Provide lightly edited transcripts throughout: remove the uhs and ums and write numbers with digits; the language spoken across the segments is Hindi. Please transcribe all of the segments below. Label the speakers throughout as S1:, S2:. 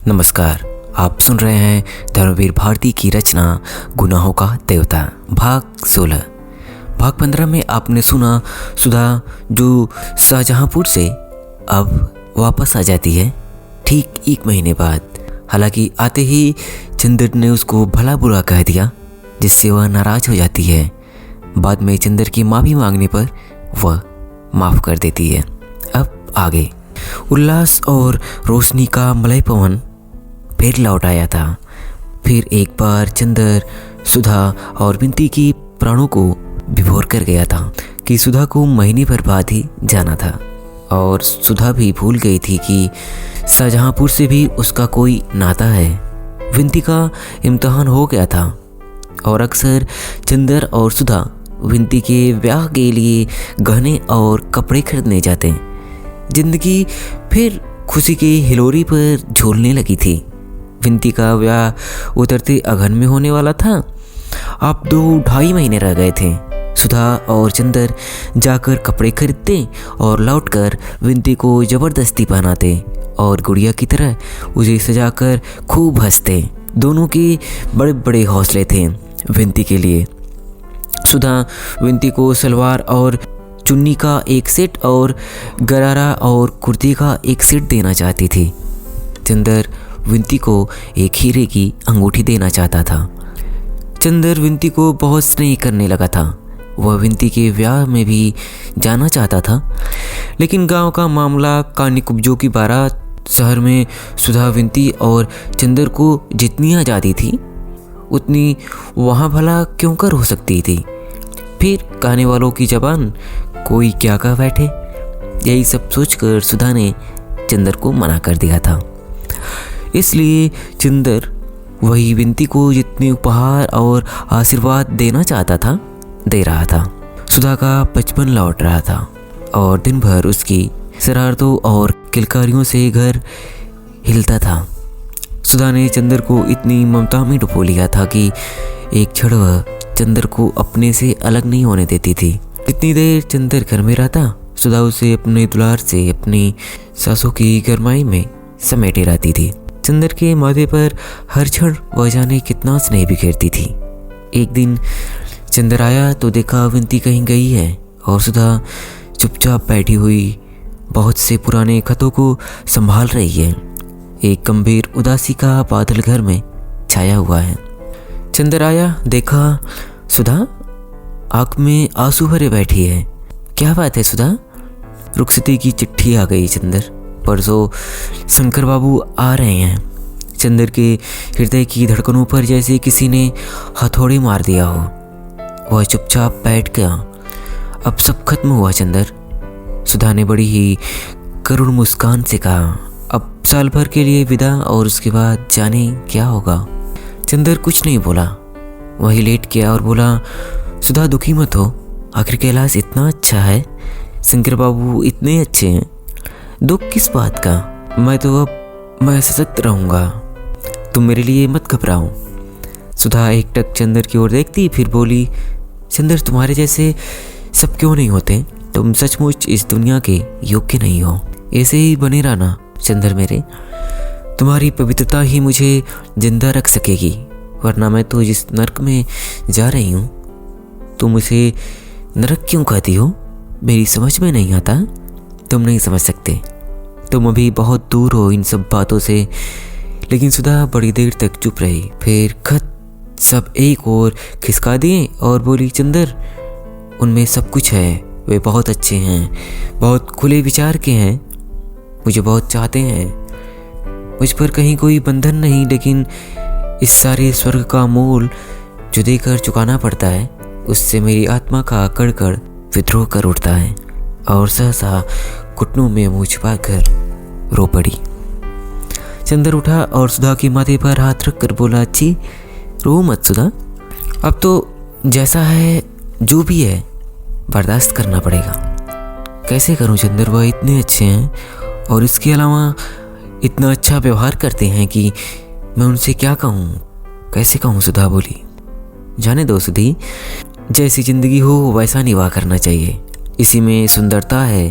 S1: नमस्कार, आप सुन रहे हैं धर्मवीर भारती की रचना गुनाहों का देवता भाग 16। भाग 15 में आपने सुना सुधा जो शाहजहांपुर से अब वापस आ जाती है ठीक 1 महीने बाद। हालांकि आते ही चंदर ने उसको भला बुरा कह दिया, जिससे वह नाराज हो जाती है। बाद में चंदर की माफ़ी मांगने पर वह माफ़ कर देती है। अब आगे उल्लास और रोशनी का मलय पवन फिर लौट आया था। फिर एक बार चंदर सुधा और विंती की प्राणों को विभोर कर गया था कि सुधा को महीने भर बाद ही जाना था, और सुधा भी भूल गई थी कि शाहजहांपुर से भी उसका कोई नाता है। विंती का इम्तिहान हो गया था और अक्सर चंदर और सुधा विंती के ब्याह के लिए गहने और कपड़े खरीदने जाते। जिंदगी फिर खुशी की हिलोरी पर झूलने लगी थी। विंती का ब्याह उतरते अगहन में होने वाला था। अब 2-2.5 महीने रह गए थे। सुधा और चंदर जाकर कपड़े खरीदते और लौटकर विंती को ज़बरदस्ती पहनाते और गुड़िया की तरह उसे सजाकर खूब हंसते। दोनों के बड़े बड़े हौसले थे विंती के लिए। सुधा विंती को सलवार और चुन्नी का एक सेट और गरारा और कुर्ती का एक सेट देना चाहती थी। चंदर विंती को एक हीरे की अंगूठी देना चाहता था। चंदर विंती को बहुत स्नेह करने लगा था। वह विंती के ब्याह में भी जाना चाहता था, लेकिन गांव का मामला कानी कुब्जों की बारात। शहर में सुधा विंती और चंदर को जितनी आज़ादी थी उतनी वहाँ भला क्यों कर हो सकती थी। फिर कहने वालों की जबान कोई क्या कह बैठे, यही सब सोचकर सुधा ने चंदर को मना कर दिया था। इसलिए चंदर वही विंती को जितने उपहार और आशीर्वाद देना चाहता था दे रहा था। सुधा का बचपन लौट रहा था और दिन भर उसकी शरारतों और किलकारियों से घर हिलता था। सुधा ने चंदर को इतनी ममता में डुबो लिया था कि एक क्षण वह चंदर को अपने से अलग नहीं होने देती थी। जितनी देर चंदर घर में रहता, सुधा उसे अपने दुलार से अपनी सांसों की गरमाई में समेटे रहती थी। चंदर के माथे पर हर क्षण वह जाने कितना स्नेह बिखेरती थी। एक दिन चंदर आया तो देखा विंती कहीं गई है और सुधा चुपचाप बैठी हुई बहुत से पुराने खतों को संभाल रही है। एक गंभीर उदासी का बादल घर में छाया हुआ है। चंदर आया, देखा सुधा आँख में आंसू भरे बैठी है। क्या बात है सुधा? रुखसती की चिट्ठी आ गई चंदर, परसों शंकर बाबू आ रहे हैं। चंदर के हृदय की धड़कनों पर जैसे किसी ने हथौड़े मार दिया हो। वह चुपचाप बैठ गया। अब सब खत्म हुआ चंदर, सुधा ने बड़ी ही करुण मुस्कान से कहा। अब साल भर के लिए विदा और उसके बाद जाने क्या होगा। चंदर कुछ नहीं बोला, वही लेट गया और बोला, सुधा दुखी मत हो, आखिर कैलाश इतना अच्छा है, शंकर बाबू इतने अच्छे हैं, दुख किस बात का। मैं सशक्त रहूँगा, तुम मेरे लिए मत घबराओ। सुधा एकटक चंदर की ओर देखती, फिर बोली, चंदर तुम्हारे जैसे सब क्यों नहीं होते, तुम सचमुच इस दुनिया के योग्य नहीं हो। ऐसे ही बने रहना चंदर मेरे, तुम्हारी पवित्रता ही मुझे जिंदा रख सकेगी, वरना मैं तो जिस नरक में जा रही हूँ तुम उसे नरक क्यों कहती हो, मेरी समझ में नहीं आता। तुम नहीं समझ सकते, तुम अभी बहुत दूर हो इन सब बातों से। लेकिन सुधा बड़ी देर तक चुप रही, फिर खत सब एक और खिसका दिए और बोली, चंदर उनमें सब कुछ है, वे बहुत अच्छे हैं, बहुत खुले विचार के हैं, मुझे बहुत चाहते हैं, मुझ पर कहीं कोई बंधन नहीं, लेकिन इस सारे स्वर्ग का मूल जो देकर चुकाना पड़ता है, उससे मेरी आत्मा का कड़-कड़ विद्रोह कर उठता है। और सहसा घुटनों में मुंह छुपाकर रो पड़ी। चंदर उठा और सुधा के माथे पर हाथ रख कर बोला, अच्छी रो मत सुधा, अब तो जैसा है जो भी है बर्दाश्त करना पड़ेगा। कैसे करूं चंदर, वह इतने अच्छे हैं और इसके अलावा इतना अच्छा व्यवहार करते हैं कि मैं उनसे क्या कहूँ, कैसे कहूँ। सुधा बोली, जाने दो सुधी, जैसी जिंदगी हो वैसा निवाह करना चाहिए, इसी में सुंदरता है।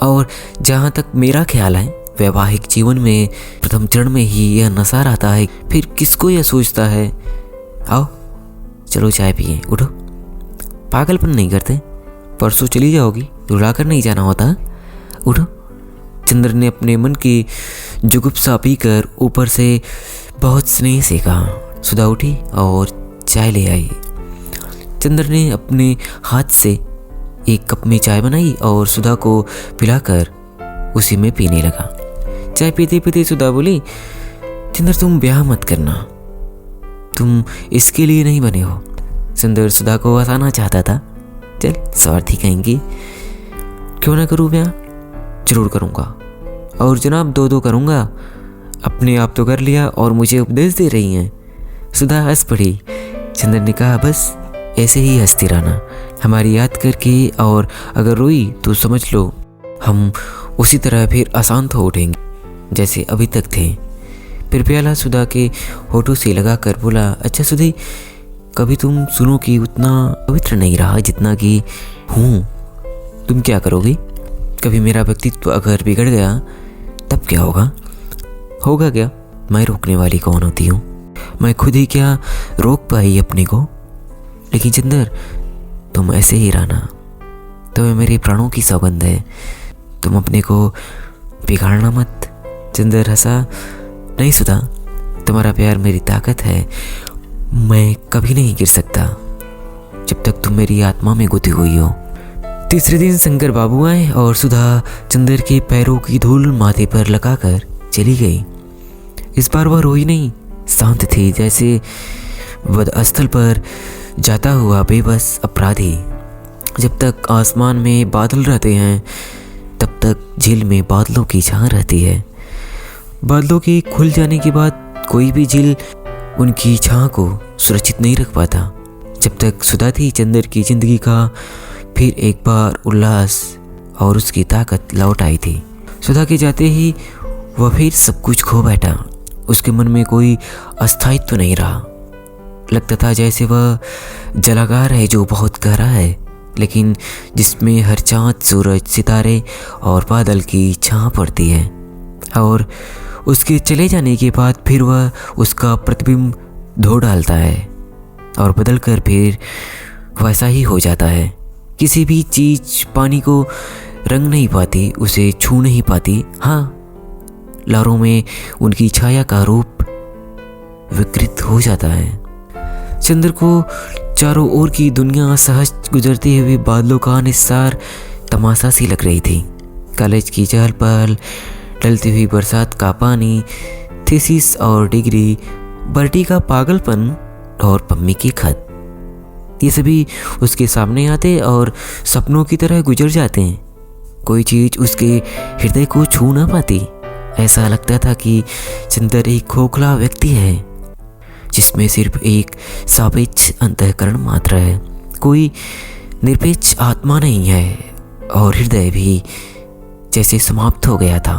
S1: और जहाँ तक मेरा ख्याल है वैवाहिक जीवन में प्रथम चरण में ही यह नशा रहता है, फिर किसको यह सोचता है। आओ चलो चाय पिए, उठो। पागलपन नहीं करते, परसों चली जाओगी, रुलाकर नहीं जाना होता, उठो। चंद्र ने अपने मन की जुगुप्सा पीकर ऊपर से बहुत स्नेह से कहा। सुधा उठी और चाय ले आई। चंद्र ने अपने हाथ से एक कप में चाय बनाई और सुधा को पिलाकर उसी में पीने लगा। चाय पीते पीते सुधा बोली, चंद्र तुम ब्याह मत करना, तुम इसके लिए नहीं बने हो। चंद्र सुधा को हंसाना चाहता था। चल स्वार्थी कहेंगी, क्यों ना करूँ ब्याह, जरूर करूँगा, और जनाब 2-2 करूँगा। अपने आप तो कर लिया और मुझे उपदेश दे रही हैं। सुधा हंस पड़ी। चंद्र ने कहा, बस ऐसे ही हंसती रहना हमारी याद करके, और अगर रोई तो समझ लो हम उसी तरह फिर अशांत हो उठेंगे जैसे अभी तक थे। फिर प्याला सुधा के होठों से लगा कर बोला, अच्छा सुधी, कभी तुम सुनो कि उतना पवित्र नहीं रहा जितना कि हूँ। तुम क्या करोगी? कभी मेरा व्यक्तित्व अगर बिगड़ गया तब क्या होगा? होगा क्या? मैं रोकने वाली कौन होती हूँ? मैं खुद ही क्या रोक पाई अपने को? लेकिन चंद्र तुम ऐसे ही रहना, तुम्हें मेरे प्राणों की सौगंध है, तुम अपने को बिगाड़ना मत। चंद्र हंसा, नहीं सुधा, तुम्हारा प्यार मेरी ताकत है, मैं कभी नहीं गिर सकता जब तक तुम मेरी आत्मा में गुथी हुई हो। तीसरे दिन शंकर बाबू आए और सुधा चंद्र के पैरों की धूल माथे पर लगाकर चली गई। इस बार वह रोई नहीं, शांत थी, जैसे वधस्थल पर जाता हुआ बेबस अपराधी। जब तक आसमान में बादल रहते हैं तब तक झील में बादलों की छां रहती है। बादलों के खुल जाने के बाद कोई भी झील उनकी छां को सुरक्षित नहीं रख पाता। जब तक सुधा थी, चंद्र की जिंदगी का फिर एक बार उल्लास और उसकी ताकत लौट आई थी। सुधा के जाते ही वह फिर सब कुछ खो बैठा। उसके मन में कोई अस्थायित्व नहीं रहा। लगता था जैसे वह जलागार है जो बहुत गहरा है, लेकिन जिसमें हर चाँद, सूरज, सितारे और बादल की छां पड़ती है, और उसके चले जाने के बाद फिर वह उसका प्रतिबिंब धो डालता है और बदल कर फिर वैसा ही हो जाता है। किसी भी चीज़ पानी को रंग नहीं पाती, उसे छू नहीं पाती। हाँ, लहरों में उनकी छाया का रूप विकृत हो जाता है। चंद्र को चारों ओर की दुनिया सहज गुजरती हुई बादलों का निस्सार तमाशा सी लग रही थी। कॉलेज की चहल पहल, ढलती हुई बरसात का पानी, थीसिस और डिग्री, बर्टी का पागलपन और पम्मी की खत, ये सभी उसके सामने आते और सपनों की तरह गुजर जाते हैं। कोई चीज़ उसके हृदय को छू ना पाती। ऐसा लगता था कि चंद्र एक खोखला व्यक्ति है जिसमें सिर्फ एक सापेक्ष अंतःकरण मात्र है, कोई निरपेक्ष आत्मा नहीं है, और हृदय भी जैसे समाप्त हो गया था।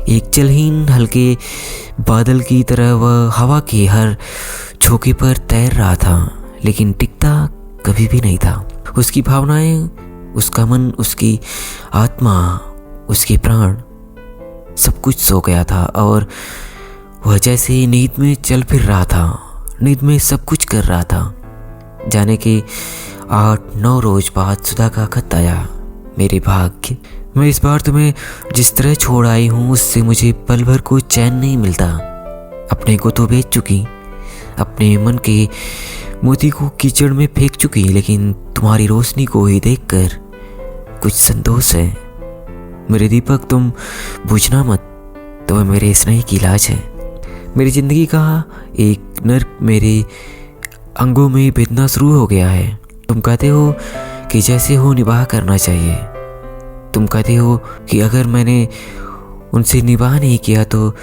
S1: एक जलहीन हल्के बादल की तरह वह हवा के हर झोंके पर तैर रहा था, लेकिन टिकता कभी भी नहीं था। उसकी भावनाएं, उसका मन, उसकी आत्मा, उसके प्राण, सब कुछ सो गया था और वह जैसे नींद में चल फिर रहा था, नींद में सब कुछ कर रहा था। जाने के 8-9 रोज बाद सुधा का खत आया। मेरे भाग्य, मैं इस बार तुम्हें जिस तरह छोड़ आई हूँ उससे मुझे पल भर को चैन नहीं मिलता। अपने को तो बेच चुकी, अपने मन के मोती को कीचड़ में फेंक चुकी, लेकिन तुम्हारी रोशनी को ही देखकर कुछ संतोष है। मेरे दीपक, तुम बुझना मत, तुम्हें मेरे स्नेह की लाज है। मेरी जिंदगी का एक नर्क मेरे अंगों में बेदना शुरू हो गया है। तुम कहते हो कि जैसे हो निभाह करना चाहिए। तुम कहते हो कि अगर मैंने उनसे निभाह नहीं किया तो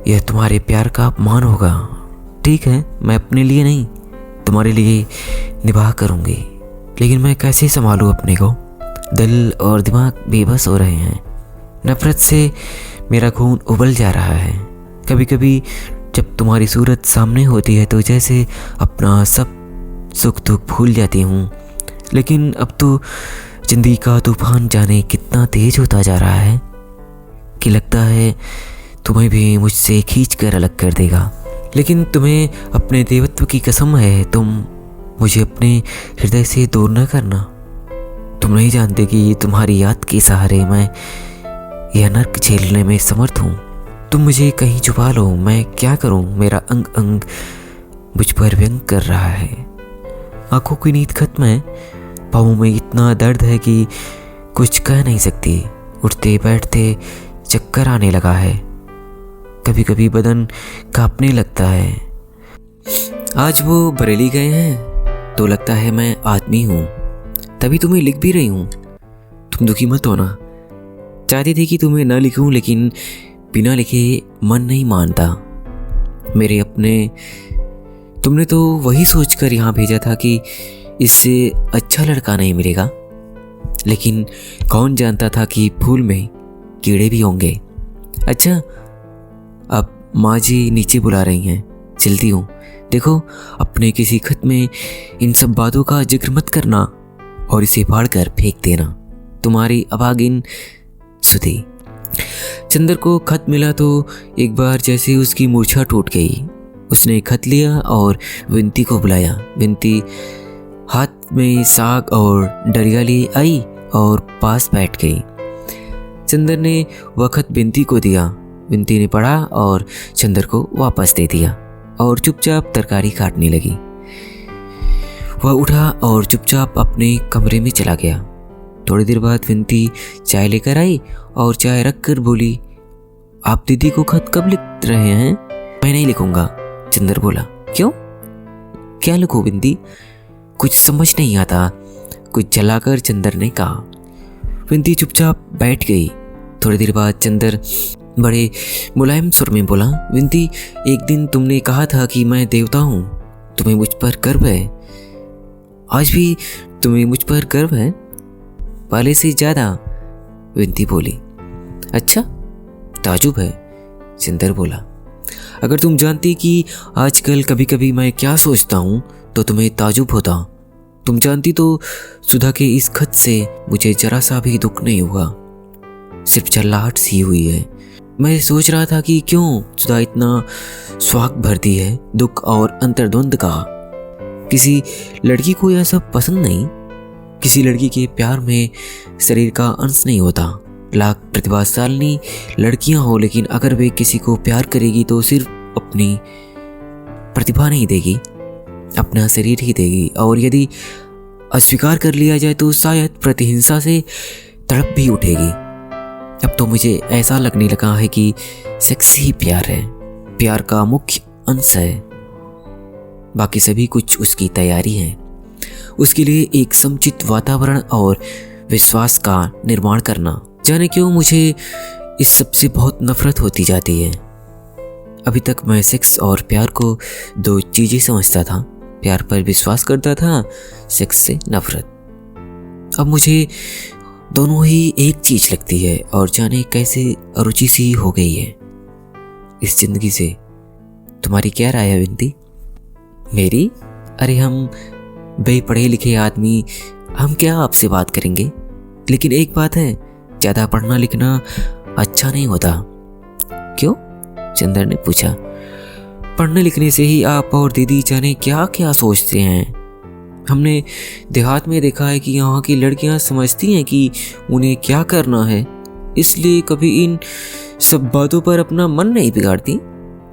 S1: यह तुम्हारे प्यार का अपमान होगा। ठीक है, मैं अपने लिए नहीं, तुम्हारे लिए निभाह करूँगी, लेकिन मैं कैसे संभालूँ अपने को? दिल और दिमाग बेबस हो रहे हैं। नफरत से मेरा खून उबल जा रहा है। कभी कभी जब तुम्हारी सूरत सामने होती है तो जैसे अपना सब सुख दुख भूल जाती हूँ, लेकिन अब तो जिंदगी का तूफान जाने कितना तेज होता जा रहा है। कि लगता है तुम्हें भी मुझसे खींच कर अलग कर देगा। लेकिन तुम्हें अपने देवत्व की कसम है, तुम मुझे अपने हृदय से दूर न करना। तुम नहीं जानते कि तुम्हारी याद के सहारे मैं यह नर्क झेलने में समर्थ हूँ। तुम मुझे कहीं छुपा लो, मैं क्या करूँ? मेरा अंग अंग मुझ पर व्यंग कर रहा है। आंखों की नींद खत्म है, पाँवों में इतना दर्द है कि कुछ कह नहीं सकती। उठते बैठते चक्कर आने लगा है, कभी कभी बदन कांपने लगता है। आज वो बरेली गए हैं तो लगता है मैं आदमी हूँ, तभी तुम्हें लिख भी रही हूँ। तुम दुखी मत होना। चाहती थी कि तुम्हें न लिखूं, लेकिन बिना लिखे मन नहीं मानता। मेरे अपने तुमने तो वही सोचकर यहाँ भेजा था कि इससे अच्छा लड़का नहीं मिलेगा, लेकिन कौन जानता था कि फूल में कीड़े भी होंगे। अच्छा, अब माँ जी नीचे बुला रही हैं, चलती हूँ। देखो, अपने किसी खत में इन सब बातों का जिक्र मत करना और इसे फाड़ कर फेंक देना। तुम्हारी अभागिन सुधी। चंदर को खत मिला तो एक बार जैसे उसकी मूर्छा टूट गई। उसने खत लिया और विनती को बुलाया। विनती हाथ में साग और डरिया ले आई और पास बैठ गई। चंदर ने वह खत विनती को दिया। विनती ने पढ़ा और चंदर को वापस दे दिया और चुपचाप तरकारी काटने लगी। वह उठा और चुपचाप अपने कमरे में चला गया। थोड़ी देर बाद विनती चाय लेकर आई और चाय रखकर बोली, आप दीदी को खत कब लिख रहे हैं? मैं नहीं लिखूंगा, चंदर बोला। क्यों? क्या लिखूं विनती? कुछ समझ नहीं आता, कुछ जलाकर चंदर ने कहा। विनती चुपचाप बैठ गई। थोड़ी देर बाद चंदर बड़े मुलायम सुर में बोला, विनती, एक दिन तुमने कहा था कि मैं देवता हूँ, तुम्हें मुझ पर गर्व है। आज भी तुम्हें मुझ पर गर्व है? पहले से ज्यादा, विनती बोली। अच्छा, ताजुब है, चंदर बोला। अगर तुम जानती कि आजकल कभी कभी मैं क्या सोचता हूँ तो तुम्हें ताजुब होता। तुम जानती तो सुधा के इस खत से मुझे जरा सा भी दुख नहीं हुआ, सिर्फ झल्लाहट सी हुई है। मैं सोच रहा था कि क्यों सुधा इतना स्वाग भरती है, दुख और अंतर्द्वंद का। किसी लड़की को यह सब पसंद नहीं। किसी लड़की के प्यार में शरीर का अंश नहीं होता। लाख प्रतिभाशाली लड़कियां हो, लेकिन अगर वे किसी को प्यार करेगी तो सिर्फ अपनी प्रतिभा नहीं देगी, अपना शरीर ही देगी। और यदि अस्वीकार कर लिया जाए तो शायद प्रतिहिंसा से तड़प भी उठेगी। अब तो मुझे ऐसा लगने लगा है कि सेक्स ही प्यार है, प्यार का मुख्य अंश है। बाकी सभी कुछ उसकी तैयारी है। उसके लिए एक समुचित वातावरण और विश्वास का निर्माण करना। जाने क्यों मुझे इस सब से बहुत नफरत होती जाती है। अभी तक मैं सेक्स और प्यार को दो चीजें समझता था। प्यार पर विश्वास करता था, सेक्स से नफरत। अब मुझे दोनों ही एक चीज लगती है और जाने कैसे अरुचि सी हो गई है इस जिंदगी से। तुम्हारी क्या राय है विनती? मेरी? अरे हम बेपढ़े लिखे आदमी, हम क्या आपसे बात करेंगे। लेकिन एक बात है, ज्यादा पढ़ना लिखना अच्छा नहीं होता। क्यों? चंदर ने पूछा। पढ़ने लिखने से ही आप और दीदी जाने क्या क्या सोचते हैं। हमने देहात में देखा है कि यहाँ की लड़कियाँ समझती हैं कि उन्हें क्या करना है, इसलिए कभी इन सब बातों पर अपना मन नहीं बिगाड़ती।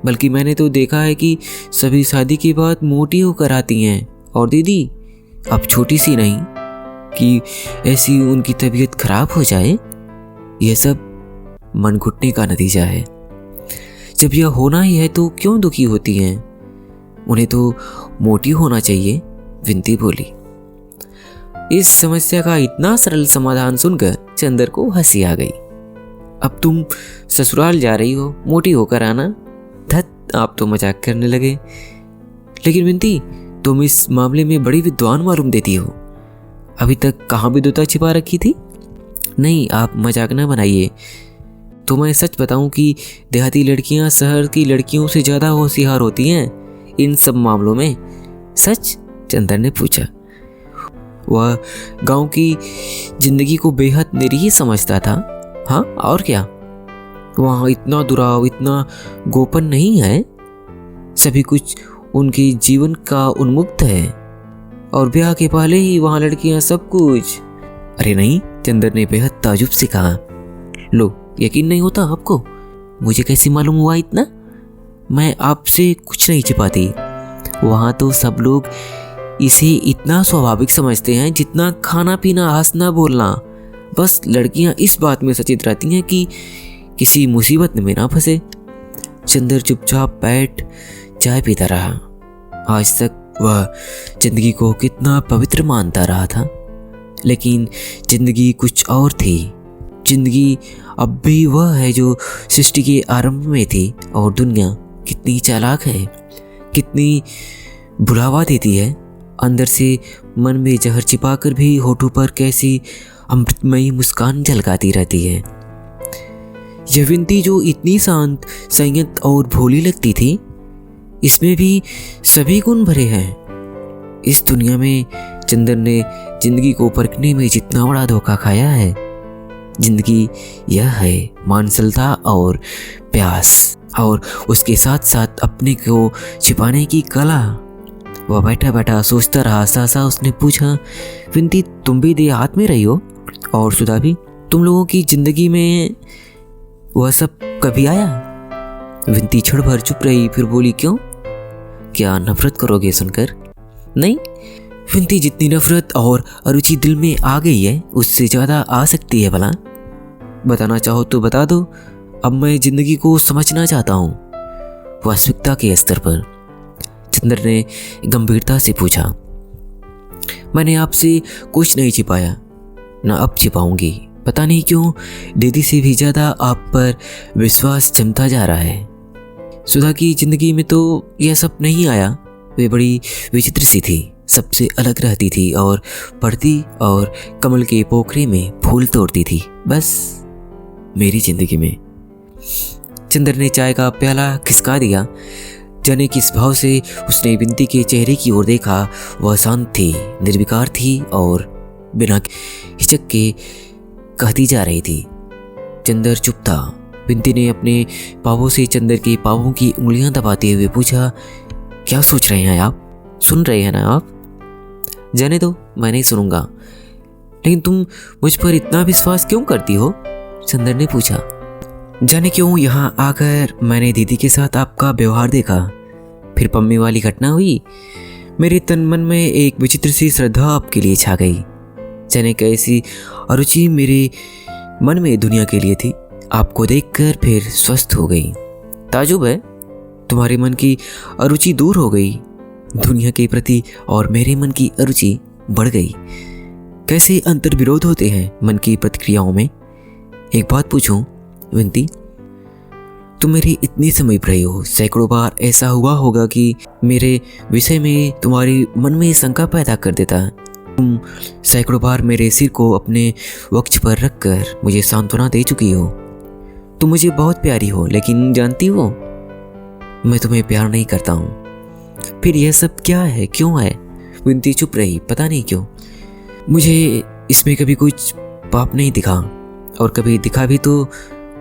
S1: बल्कि मैंने तो देखा है कि सभी शादी के बाद मोटी होकर आती हैं, और दीदी अब छोटी सी नहीं कि ऐसी उनकी तबीयत खराब हो जाए। यह सब मन घुटने का नतीजा है। जब यह होना ही है तो क्यों दुखी होती हैं? उन्हें तो मोटी होना चाहिए, विनती बोली। इस समस्या का इतना सरल समाधान सुनकर चंदर को हंसी आ गई। अब तुम ससुराल जा रही हो, मोटी होकर आना। धत, आप तो मजाक करने लगे। लेकिन विनती, तुम इस मामले में बड़ी विद्वान मालूम देती हो। अभी तक कहाँ विद्वता छिपा रखी थी? नहीं, आप मजाक ना बनाइए। तो मैं सच बताऊं कि देहाती लड़कियां शहर की लड़कियों से ज़्यादा होशियार होती हैं इन सब मामलों में। सच? चंदर ने पूछा। वह गांव की जिंदगी को बेहद निरीह समझता था। हाँ, और क्या? वहाँ इतना दुराव, इतना गोपन नहीं है। सभी कुछ उनके जीवन का उन्मुक्त है और ब्याह के पहले ही वहाँ लड़कियाँ सब कुछ। अरे नहीं, चंदर ने बेहद ताजुब से कहा। लो, यकीन नहीं होता आपको? मुझे कैसे मालूम हुआ इतना? मैं आपसे कुछ नहीं छिपाती। वहाँ तो सब लोग इसे इतना स्वाभाविक समझते हैं जितना खाना पीना, हंसना बोलना। बस लड़कियाँ इस बात में सचेत रहती हैं कि किसी मुसीबत में ना फंसे। चंदर चुपचाप बैठ चाय पीता रहा। आज तक वह जिंदगी को कितना पवित्र मानता रहा था, लेकिन जिंदगी कुछ और थी। जिंदगी अब भी वह है जो सृष्टि के आरंभ में थी, और दुनिया कितनी चालाक है, कितनी भुलावा देती है। अंदर से मन में जहर छिपाकर भी होठों पर कैसी अमृतमयी मुस्कान झलकाती रहती है। यह विंती जो इतनी शांत, संयत और भोली लगती थी, इसमें भी सभी गुण भरे हैं। इस दुनिया में चंदर ने जिंदगी को परखने में जितना बड़ा धोखा खाया है, जिंदगी यह है मानसलता और प्यास, और उसके साथ साथ अपने को छिपाने की कला। वह बैठा बैठा सोचता रहा। सहसा उसने पूछा, विंती, तुम भी देहात में रही हो, और सुधा भी? तुम लोगों की जिंदगी में वह सब कभी आया? विंती क्षण भर चुप रही, फिर बोली, क्यों? क्या नफरत करोगे सुनकर? नहीं, विंती, जितनी नफरत और अरुचि दिल में आ गई है, उससे ज़्यादा आ सकती है भला। बताना चाहो तो बता दो। अब मैं जिंदगी को समझना चाहता हूँ, वास्तविकता के स्तर पर। चंदर ने गंभीरता से पूछा। मैंने आपसे कुछ नहीं छिपाया, ना अब छिपाऊंगी। पता नहीं क्यों दीदी से भी ज़्यादा आप पर विश्वास जमता जा रहा है। सुधा की जिंदगी में तो यह सब नहीं आया। वे बड़ी विचित्र सी थी, सबसे अलग रहती थी और पढ़ती और कमल के पोखरे में फूल तोड़ती थी। बस मेरी जिंदगी में। चंदर ने चाय का प्याला खिसका दिया। जाने किस भाव से उसने विंती के चेहरे की ओर देखा। वह शांत थी, निर्विकार थी और बिना हिचक के कहती जा रही थी। चंदर चुप था। विंती ने अपने पाँवों से चंदर के पाँवों की उंगलियां दबाते हुए पूछा, क्या सोच रहे हैं आप? सुन रहे हैं ना आप? जाने दो, मैं नहीं सुनूंगा। लेकिन तुम मुझ पर इतना विश्वास क्यों करती हो? चंदर ने पूछा। जाने क्यों यहाँ आकर मैंने दीदी के साथ आपका व्यवहार देखा, फिर पम्मी वाली घटना हुई। मेरे तन मन में एक विचित्र सी श्रद्धा आपके लिए छा गई। जाने कैसी अरुचि मेरे मन में दुनिया के लिए थी, आपको देखकर फिर स्वस्थ हो गई। ताजुब है, तुम्हारे मन की अरुचि दूर हो गई दुनिया के प्रति, और मेरे मन की अरुचि बढ़ गई। कैसे अंतर्विरोध होते हैं मन की प्रतिक्रियाओं में। एक बात पूछूं विंती, तुम मेरी इतनी समीप रही हो, सैकड़ों बार ऐसा हुआ होगा कि मेरे विषय में तुम्हारी मन में शंका पैदा कर देता। तुम सैकड़ों बार मेरे सिर को अपने वक्ष पर रखकर मुझे सांत्वना दे चुकी हो। तुम मुझे बहुत प्यारी हो, लेकिन जानती हो मैं तुम्हें प्यार नहीं करता हूँ। फिर यह सब क्या है, क्यों है? विंती चुप रही, पता नहीं क्यों। मुझे इसमें कभी कुछ पाप नहीं दिखा, और कभी दिखा भी तो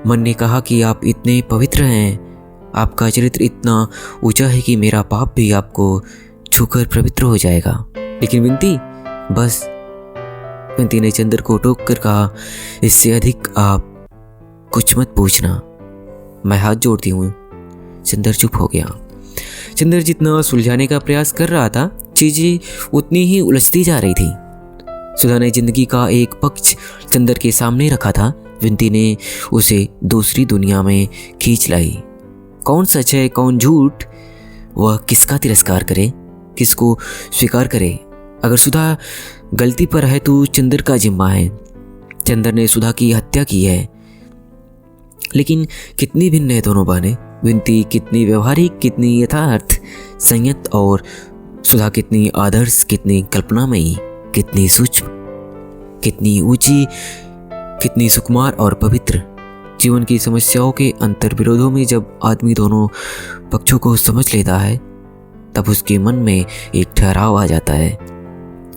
S1: मन ने कहा कि आप इतने पवित्र हैं, आपका चरित्र इतना ऊंचा है कि मेरा पाप भी आपको छूकर पवित्र हो जाएगा। लेकिन विंती, बस। विंती ने चंदर को टोक कर कहा, इससे अधिक आप कुछ मत पूछना, मैं हाथ जोड़ती हूँ। चंदर चुप हो गया। चंदर जितना सुलझाने का प्रयास कर रहा था, चीजें उतनी ही उलझती जा रही थी। सुधा ने जिंदगी का एक पक्ष चंदर के सामने रखा था। विंती ने उसे दूसरी दुनिया में खींच लाई। कौन सच है, कौन झूठ, वह किसका तिरस्कार करे, किसको स्वीकार करे। अगर सुधा गलती पर है तो चंदर का जिम्मा है। चंदर ने सुधा की हत्या की है। लेकिन कितनी भिन्न है दोनों बहनें। विंती कितनी व्यवहारिक, कितनी यथार्थ, संयत, और सुधा कितनी आदर्श, कितनी कल्पनामयी, कितनी सूक्ष्म, कितनी ऊंची, कितनी सुकुमार और पवित्र। जीवन की समस्याओं के अंतर्विरोधों में जब आदमी दोनों पक्षों को समझ लेता है, तब उसके मन में एक ठहराव आ जाता है।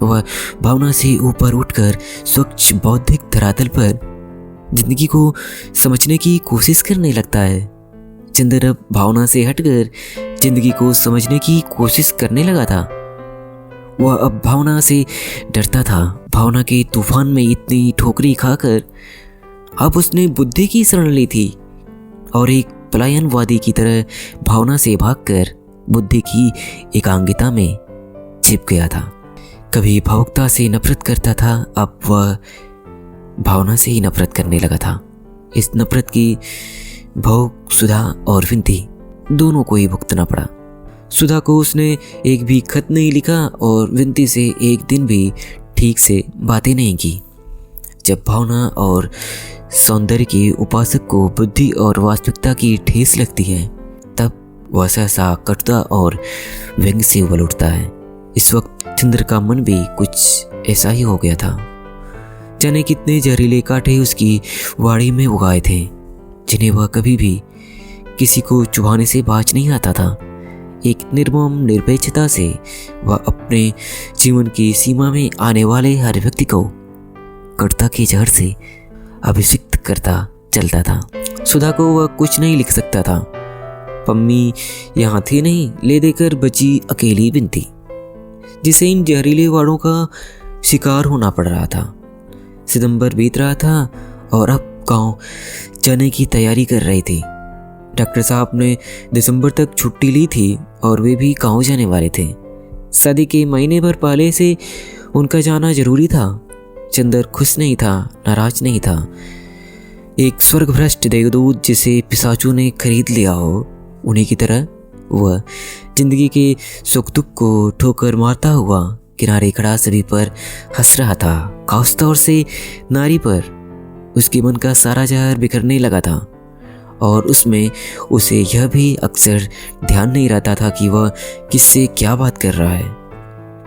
S1: वह भावना से ऊपर उठकर स्वच्छ बौद्धिक धरातल पर जिंदगी को समझने की कोशिश करने लगता है। चंदर अब भावना से हटकर जिंदगी को समझने की कोशिश करने लगा था। वह अब भावना से डरता था। भावना के तूफान में इतनी ठोकरी खाकर अब उसने बुद्धि की शरण ली थी और एक पलायनवादी की तरह भावना से भागकर बुद्धि की एकांगिता में छिप गया था। कभी भावुकता से नफरत करता था, अब वह भावना से ही नफरत करने लगा था। इस नफरत की भावुक सुधा और विनती दोनों को ही भुगतना पड़ा। सुधा को उसने एक भी खत नहीं लिखा और विनती से एक दिन भी ठीक से बातें नहीं की। जब भावना और सौंदर्य के उपासक को बुद्धि और वास्तविकता की ठेस लगती है, तब वह सहसा कटुता और व्यंग से उबल उठता है। इस वक्त चंद्र का मन भी कुछ ऐसा ही हो गया था। जाने कितने जहरीले कांटे उसकी वाड़ी में उगाए थे, जिन्हें वह कभी भी किसी को चुभाने से बाज नहीं आता था। एक निर्मम निरपेक्षता से वह अपने जीवन की सीमा में आने वाले हर व्यक्ति को कटुता के जहर से अभिषिक्त करता चलता था। सुधा को वह कुछ नहीं लिख सकता था। पम्मी यहाँ थी नहीं, ले देकर बची अकेली विनती, जिसे इन जहरीले वाड़ों का शिकार होना पड़ रहा था। सितंबर बीत रहा था और अब गांव जाने की तैयारी कर रही थी। डॉक्टर साहब ने दिसंबर तक छुट्टी ली थी और वे भी गांव जाने वाले थे। शादी के महीने भर पहले से उनका जाना जरूरी था। चंदर खुश नहीं था, नाराज नहीं था। एक स्वर्गभ्रष्ट देवदूत जिसे पिशाचों ने खरीद लिया हो, उन्हीं की तरह वह जिंदगी के सुख दुख को ठोकर मारता हुआ किनारे खड़ा सभी पर हंस रहा था। खासतौर से नारी पर उसके मन का सारा जहर बिखरने लगा था और उसमें उसे यह भी अक्सर ध्यान नहीं रहता था कि वह किससे क्या बात कर रहा है।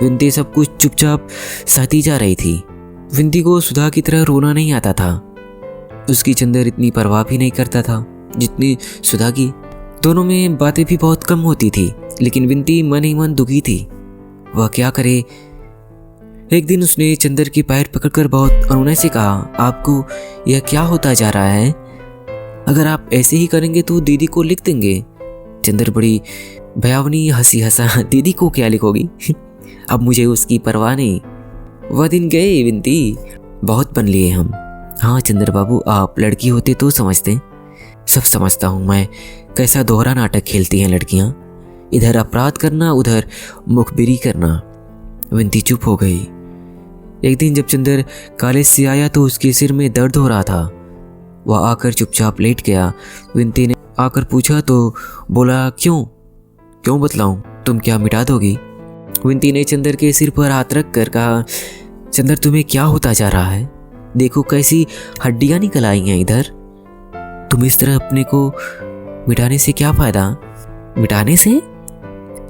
S1: विनती सब कुछ चुपचाप सहती जा रही थी। विनती को सुधा की तरह रोना नहीं आता था। उसकी चंदर इतनी परवाह भी नहीं करता था जितनी सुधा की। दोनों में बातें भी बहुत कम होती थी, लेकिन विनती मन ही मन दुखी थी। वह क्या करे। एक दिन उसने चंदर के पैर पकड़कर बहुत अनुनय से कहा, आपको यह क्या होता जा रहा है? अगर आप ऐसे ही करेंगे तो दीदी को लिख देंगे। चंदर बड़ी भयावनी हंसी हंसा, दीदी को क्या लिखोगी? अब मुझे उसकी परवाह नहीं। वह दिन गए विनती, बहुत बन लिए हम। हाँ चंद्र बाबू, आप लड़की होते तो समझते। सब समझता हूँ मैं, कैसा दोहरा नाटक खेलती हैं लड़कियाँ, इधर अपराध करना उधर मुखबिरी करना। विनती चुप हो गई। एक दिन जब चंदर कॉलेज से आया तो उसके सिर में दर्द हो रहा था। वह आकर चुपचाप लेट गया। विनती ने आकर पूछा तो बोला, क्यों बतलाऊं, तुम क्या मिटा दोगी? विनती ने चंदर के सिर पर हाथ रख कर कहा, चंदर तुम्हें क्या होता जा रहा है? देखो कैसी हड्डियां निकल आई हैं इधर। तुम इस तरह अपने को मिटाने से क्या फायदा? मिटाने से?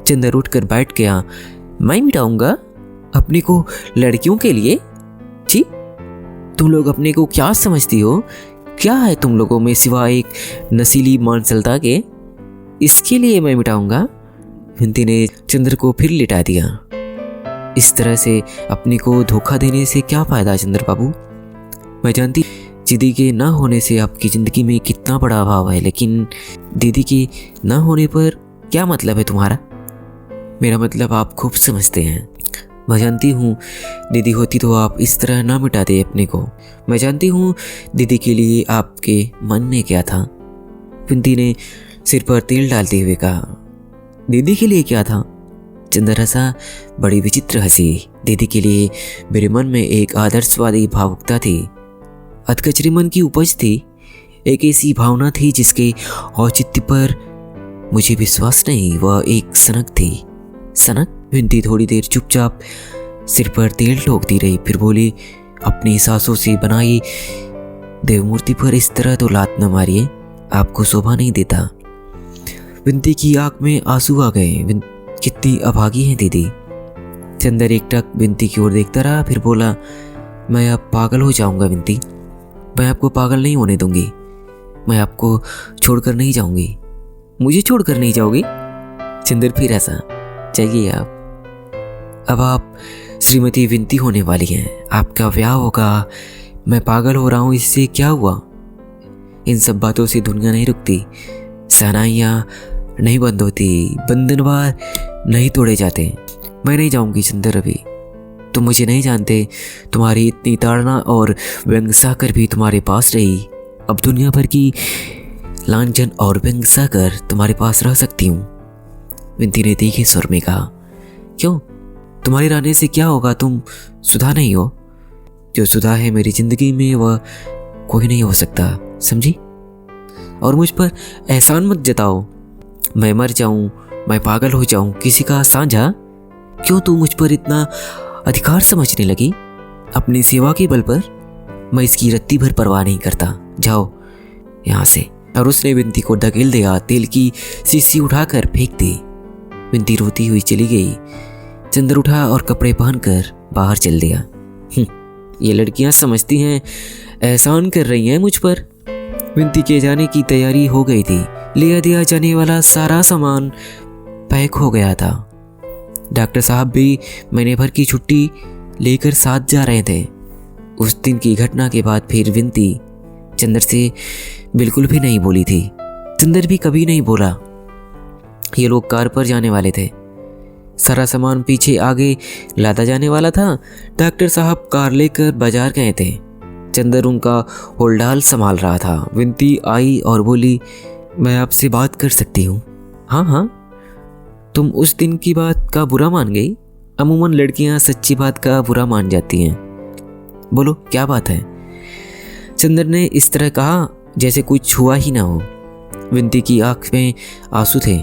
S1: चंदर उठकर बैठ गया। मैं मिटाऊंगा अपने को लड़कियों के लिए? जी, तुम लोग अपने को क्या समझती हो? क्या है तुम लोगों में सिवाय एक नशीली मानसलता के? इसके लिए मैं मिटाऊंगा? विनती ने चंद्र को फिर लिटा दिया। इस तरह से अपने को धोखा देने से क्या फायदा चंद्र बाबू? मैं जानती दीदी के ना होने से आपकी ज़िंदगी में कितना बड़ा अभाव है, लेकिन दीदी के ना होने पर क्या मतलब है तुम्हारा? मेरा मतलब आप खूब समझते हैं। मैं जानती हूँ दीदी होती तो आप इस तरह ना मिटाते अपने को। मैं जानती हूँ दीदी के लिए आपके मन में क्या था। विनती ने सिर पर तेल डालते हुए कहा, दीदी के लिए क्या था? चंदर हंसा, बड़ी विचित्र हंसी। दीदी के लिए मेरे मन में एक आदर्शवादी भावुकता थी, अधकचरे मन की उपज थी। एक ऐसी भावना थी जिसके औचित्य पर मुझे विश्वास नहीं। वह एक सनक थी। सनक? विनती थोड़ी देर चुपचाप सिर पर तेल ठोकती रही, फिर बोली, अपनी सांसों से बनाई देवमूर्ति पर इस तरह तो लात न मारिए, आपको शोभा नहीं देता। विनती की आंख में आंसू आ गए। कितनी अभागी हैं दीदी। चंदर एकटक विनती की ओर देखता रहा, फिर बोला, मैं अब पागल हो जाऊंगा विनती। मैं आपको पागल नहीं होने दूंगी। मैं आपको छोड़कर नहीं जाऊंगी। मुझे छोड़कर नहीं जाओगी? चंदर फिर ऐसा, जाइए आप। अब आप श्रीमती विनती होने वाली हैं। आपका ब्याह होगा, मैं पागल हो रहा हूँ, इससे क्या हुआ? इन सब बातों से दुनिया नहीं रुकती, सहनाइयाँ नहीं बंद होती, बंधनवार नहीं तोड़े जाते। मैं नहीं जाऊंगी चंदर अभी। तुम मुझे नहीं जानते, तुम्हारी इतनी ताड़ना और व्यंग कर भी तुम्हारे पास रही। अब दुनिया भर की लांछन और व्यंग कर तुम्हारे पास रह सकती हूँ। विंती ने तीखे स्वर में कहा। क्यों? तुम्हारे रहने से क्या होगा? तुम सुधा नहीं हो। जो सुधा है मेरी जिंदगी में वह कोई नहीं हो सकता, समझी? और मुझ पर एहसान मत जताओ। मैं मर जाऊं, मैं पागल हो जाऊं, किसी का साझा? क्यों तू मुझ पर इतना अधिकार समझने लगी? अपनी सेवा के बल पर मैं इसकी रत्ती भर परवाह नहीं करता। जाओ यहाँ से। और उसने विंती को धकेल दिया, तेल की शीशी उठाकर फेंक दी। विंती रोती हुई चली गई। चंदर उठा और कपड़े पहनकर बाहर चल दिया। ये लड़कियां समझती हैं एहसान कर रही हैं मुझ पर। विंती के जाने की तैयारी हो गई थी। लिया दिया जाने वाला सारा सामान पैक हो गया था। डॉक्टर साहब भी महीने भर की छुट्टी लेकर साथ जा रहे थे। उस दिन की घटना के बाद फिर विंती चंदर से बिल्कुल भी नहीं बोली थी। चंदर भी कभी नहीं बोला। ये लोग कार पर जाने वाले थे। सारा सामान पीछे आगे लादा जाने वाला था। डॉक्टर साहब कार लेकर बाजार गए थे। चंदर उनका होलडाल संभाल रहा था। विंती आई और बोली, मैं आपसे बात कर सकती हूँ? हाँ हाँ। तुम उस दिन की बात का बुरा मान गई? अमूमन लड़कियां सच्ची बात का बुरा मान जाती हैं। बोलो क्या बात है? चंदर ने इस तरह कहा जैसे कुछ हुआ ही ना हो। विंती की आंख में आंसू थे।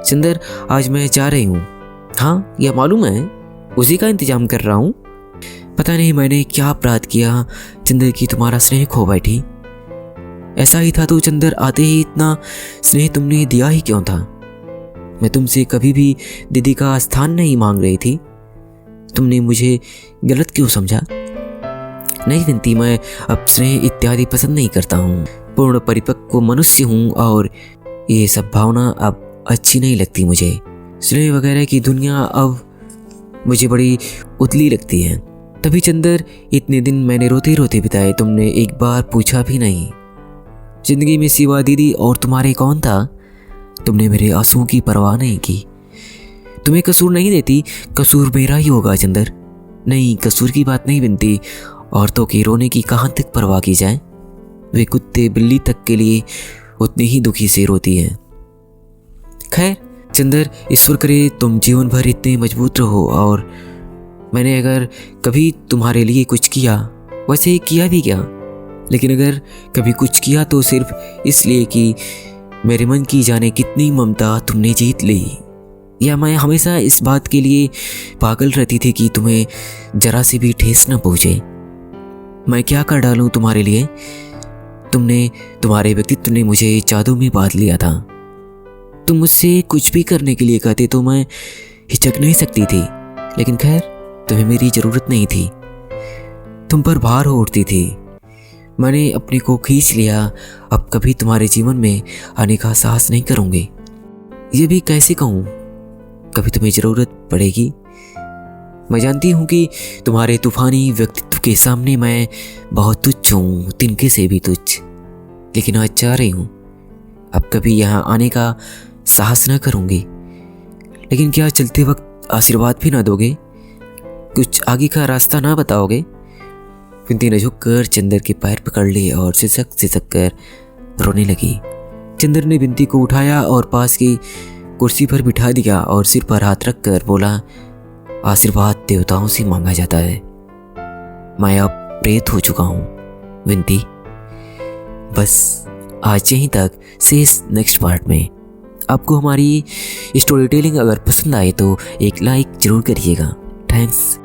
S1: चंदर, आज मैं जा रही हूँ। हाँ, यह मालूम है, उसी का इंतजाम कर रहा हूँ। पता नहीं मैंने क्या अपराध किया, चंदर की तुम्हारा स्नेह खो बैठी। ऐसा ही था तो चंदर, आते ही इतना स्नेह तुमने दिया ही क्यों था? मैं तुमसे कभी भी दीदी का स्थान नहीं मांग रही थी। तुमने मुझे गलत क्यों समझा? नहीं विंती, मैं अब स्नेह इत्यादि पसंद नहीं करता हूँ। पूर्ण परिपक्व मनुष्य हूँ और ये सब भावना अब अच्छी नहीं लगती मुझे। स्नेह वगैरह की दुनिया अब मुझे बड़ी उतली लगती है। तभी चंदर, इतने दिन मैंने रोते रोते बिताए, तुमने एक बार पूछा भी नहीं। जिंदगी में सिवा दीदी और तुम्हारे कौन था? तुमने मेरे आंसुओं की परवाह नहीं की। तुम्हें कसूर नहीं देती, कसूर मेरा ही होगा चंदर। नहीं, कसूर की बात नहीं विंती। औरतों के रोने की कहाँ तक परवाह की जाए? वे कुत्ते बिल्ली तक के लिए उतने ही दुखी से रोती हैं। खैर चंदर, ईश्वर करे तुम जीवन भर इतने मजबूत रहो। और मैंने अगर कभी तुम्हारे लिए कुछ किया, वैसे किया भी क्या, लेकिन अगर कभी कुछ किया तो सिर्फ इसलिए कि मेरे मन की जाने कितनी ममता तुमने जीत ली। या मैं हमेशा इस बात के लिए पागल रहती थी कि तुम्हें जरा सी भी ठेस न पहुँचे। मैं क्या कर डालूं तुम्हारे लिए? तुम्हारे व्यक्तित्व ने मुझे जादू में बांध लिया था। तुम मुझसे कुछ भी करने के लिए कहते तो मैं हिचक नहीं सकती थी, लेकिन खैर तुम्हें मेरी ज़रूरत नहीं थी। तुम पर भार हो उठती थी। मैंने अपने को खींच लिया। अब कभी तुम्हारे जीवन में आने का साहस नहीं करूँगी। ये भी कैसे कहूँ, कभी तुम्हें ज़रूरत पड़ेगी। मैं जानती हूँ कि तुम्हारे तूफानी व्यक्तित्व के सामने मैं बहुत तुच्छ हूँ, तिनके से भी तुच्छ। लेकिन आज जा रही हूँ, अब कभी यहाँ आने का साहस न करूँगी। लेकिन क्या चलते वक्त आशीर्वाद भी ना दोगे? कुछ आगे का रास्ता ना बताओगे? विंती ने झुककर चंदर के पैर पकड़ लिए और सिसक कर रोने लगी। चंदर ने विंती को उठाया और पास की कुर्सी पर बिठा दिया और सिर पर हाथ रखकर बोला, आशीर्वाद देवताओं से मांगा जाता है। मैं अब प्रेत हो चुका हूँ विंती। बस आज यहीं तक, शेष नेक्स्ट पार्ट में। आपको हमारी स्टोरी टेलिंग अगर पसंद आए तो एक लाइक जरूर करिएगा। थैंक्स।